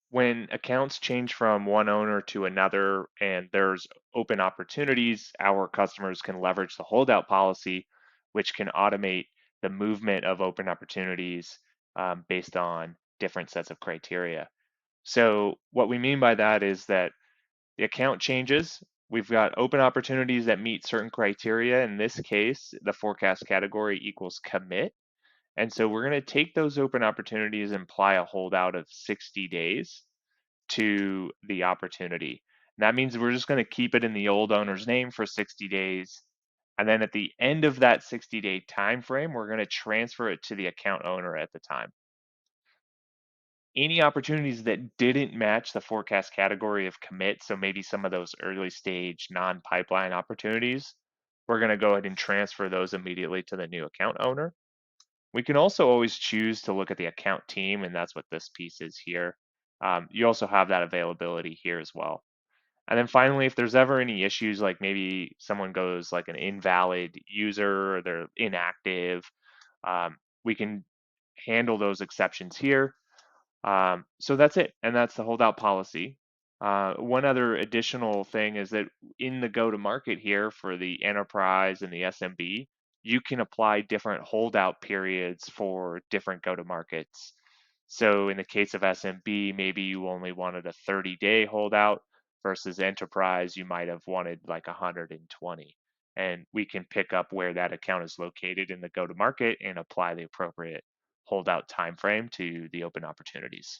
When accounts change from one owner to another and there's open opportunities, our customers can leverage the holdout policy, which can automate the movement of open opportunities based on different sets of criteria. So, what we mean by that is that the account changes. We've got open opportunities that meet certain criteria. In this case, the forecast category equals commit. And so we're going to take those open opportunities and apply a holdout of 60 days to the opportunity. And that means we're just going to keep it in the old owner's name for 60 days. And then at the end of that 60-day time frame, we're going to transfer it to the account owner at the time. Any opportunities that didn't match the forecast category of commit, so maybe some of those early stage non-pipeline opportunities, we're going to go ahead and transfer those immediately to the new account owner. We can also always choose to look at the account team, and that's what this piece is here. You also have that availability here as well. And then finally, if there's ever any issues, like maybe someone goes like an invalid user or they're inactive, we can handle those exceptions here. So that's it, and that's the holdout policy. One other additional thing is that in the go-to-market here for the enterprise and the SMB, you can apply different holdout periods for different go-to-markets. So in the case of SMB, maybe you only wanted a 30-day holdout versus enterprise, you might have wanted like 120. And we can pick up where that account is located in the go-to-market and apply the appropriate holdout time frame to the open opportunities.